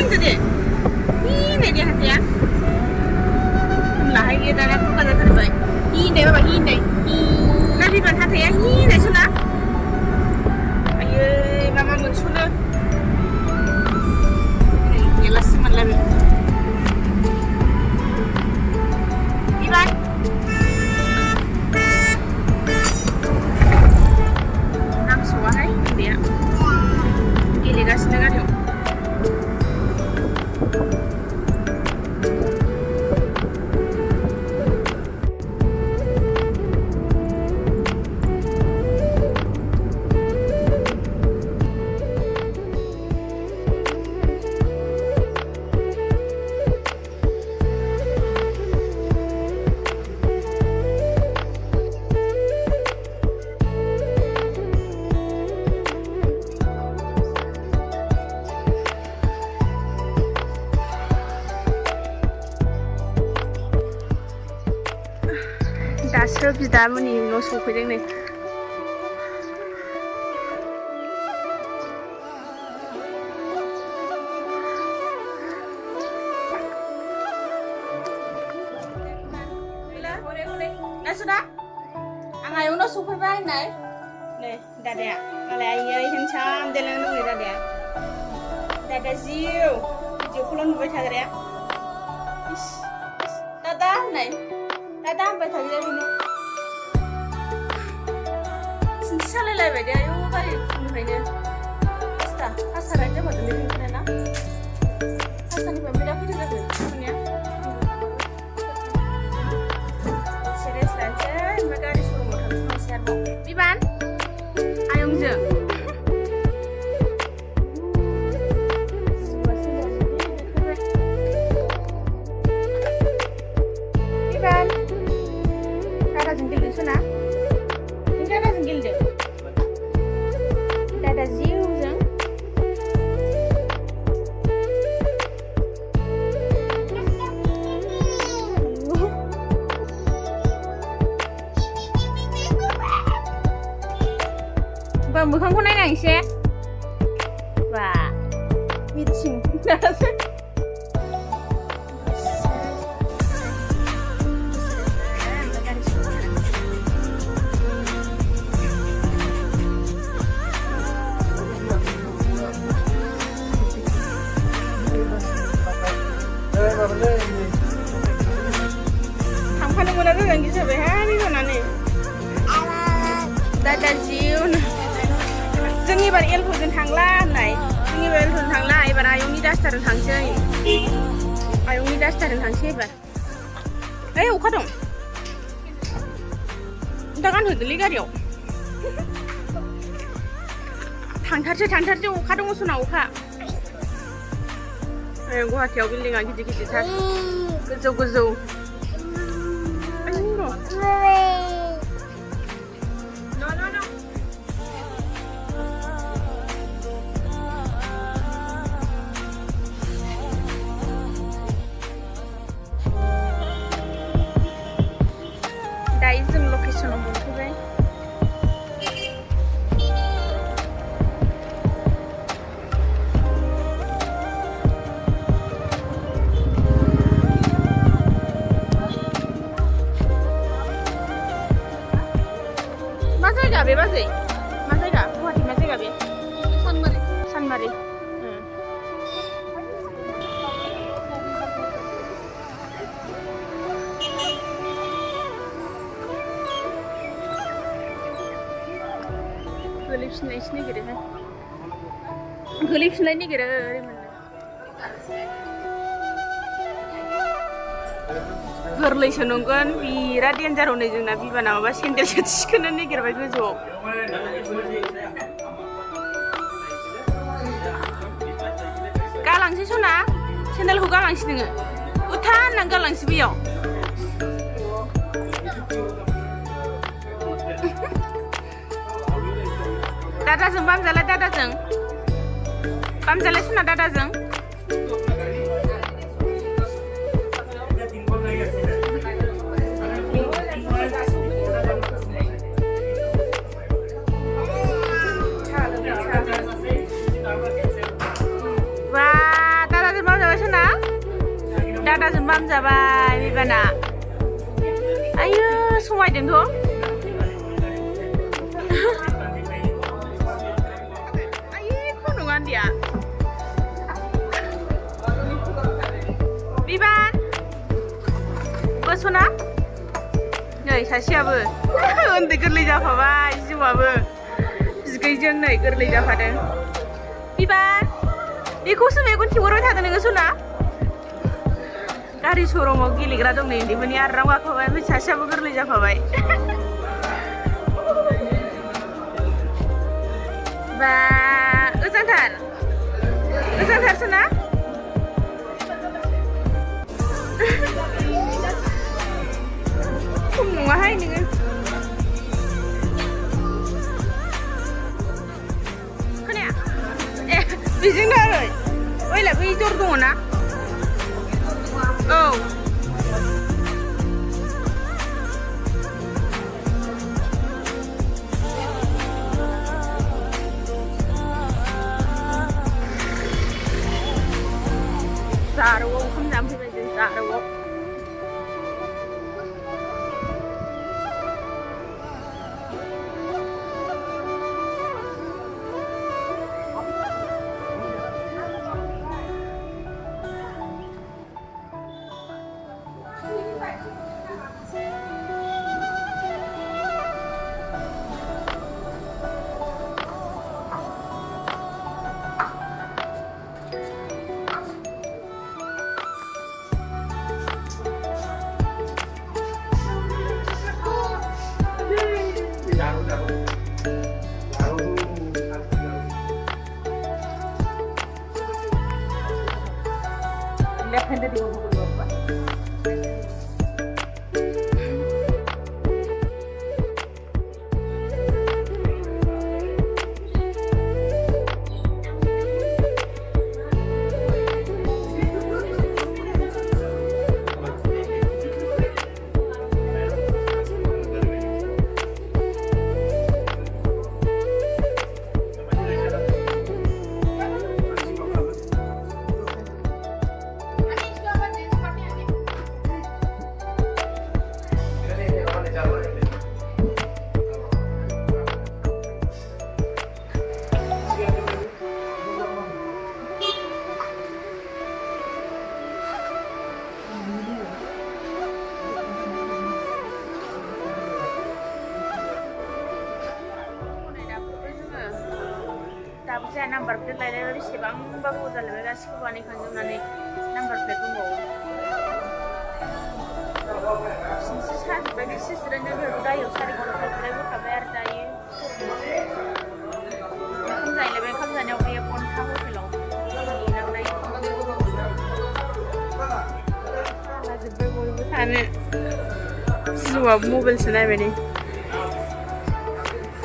tadi. Ini dia hati ya. Lah hai kita nak buka dah terbaik. Ini bapa ini. Nabi ban hati ya. Ini sudah. Ayo mama muncul. Ini las malam. Iban. Nam suah hai dia. Gili gas dengar yuk. दासो बिदामोननि न' सफैदों नै sudah ang ayaw na sufay na nih dadaya malay ay handsam dalang dulu dadaya dada ziu kulon buat hadir ya dada nih dada buat hadir ini salah laibai dia ayo kali ini kasar aja mau dulu ini na kasar ni pembela kita dulu punya serius aja mereka disuruh makan masih ada Biban ayung je Biban ada jengkel di sana ini ada jengkel deh ada ziu jeng Bang moखांखौ नायनां एसे बा मिथिं थांफानो मोनाबो गांगि जाबायहाय बिमानानै दादा जिउ जों एबार एलफोरजों थांला होननाय जों एबार एलफोरजों थांला एबार आयंनि डास्टारजों थांसै आयंनि डास्टारजों थांसै एबार ओइ अखा दं दा गानहोदोलै गारियाव थांथारसै अखा दङ सना अखा गुवाहाटीयाव बिल्डिंआ गिदिर गिदिरथार गोजौ गोजौ दायो जों लकेसनाव मोनफैबाय मा जायगा बे बाजै मा जायगा गुवाहाटी मा जायगा बे सानमारि गोलैफिननायसो नागिरोहाय गोलैफिननाय नागिरो ओरै मोननो गोरलैसो नंगोन बिराद डेन्जार हनै जोंना बिबाना माबा सेन्देलसो थिखोनो नागिरबाय गोजौआव गालांसै सना सेन्देलखौ गालांसै नोङो उथा होननानै गालांसै बेयाव दादाजों बामजालाय सना दादाजों दादाजों माम जाबाय बिबाना आयो समायदोंथ' आयखौ नङा उन्दैया बिबान बोसना नै सासेयाबो उन्दै गोरलै जाफाबाय जिउआबो बिगैजों नै गोरलै जाफादों बिबान बेखौसो मेगन थिहरबाय थादों नोङो सना गारि श'रुमाव गेलेग्रा दं नै उन्दैफोरनि आराम गाखोबाय ओमफ्राय सासेयाबो गोरलै जाफाबाय बा मोजांथार सना खम नङाहाय नोङो खोनाया ए बेजोंनो आरो ओइलाय बै दर दङ ना औ zarwo oंखाम जाफैबाय जों zarwo left-handed dulu Pak. Saya number plate lain dari sebang bagus dalam negara sekolah ni kan jumlah number plate pun bawa. Sisa sebagai sisa dan juga sudah yang sari kalau saya buka bayar saya. Kamu saya lebih kamu saya nak bayar pun kamu pelong. Inang naik. Lagi berboleh tanya. Semua mobil senai beri.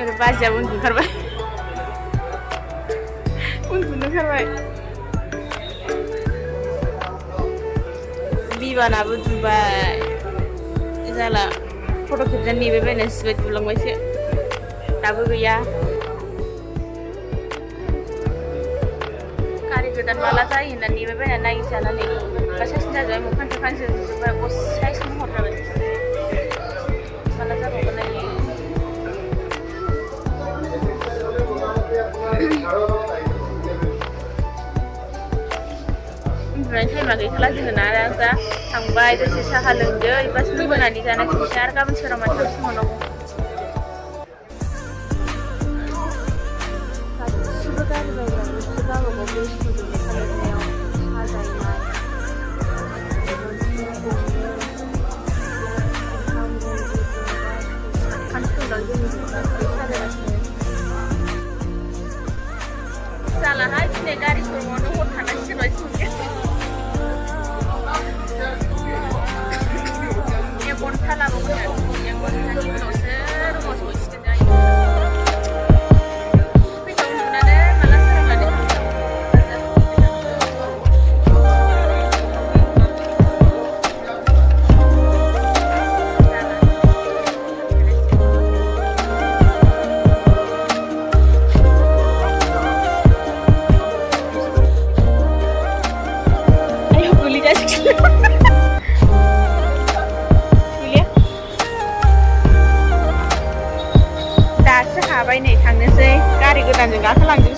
Ada baca pun kerba. उन्दुनो ओंखारबाय बिबानाबो दुबाय जाला फट' खेबजानो नेबाय बायनानैसो सिबाय दुलांबायसो दाबो गैया गारि गोदान माला जायो होननानै नेबाय बायनानै नायजानानै गासैसिन जाजोब्बाय मोखां थोखां जोबजोब्बाय गसाइस महर जाबाय माला जाबावगोन नायो टाइमा गैथारला जोङो ना दा थांबाय दसे साहा लोंदो एबासो मोनानि जानाय फैसा आरो गाबोन सोरांबा थांसि मोनावगौ गासिबो गारि बायग्राफोरसो गावबागाव बेस्थ'जों खालामनायाव साजायनाय सानफ्रोमबो जोंनि गासै साजायगासिनो जालाहाय दिनै गारि श'रुमावनो हर थानांसिगोन hotelyao yang gwdan ini browser mau switch ke dari tapi kalau nada malah serem ada ayo beli dah gwdanजों गाखोलांजोब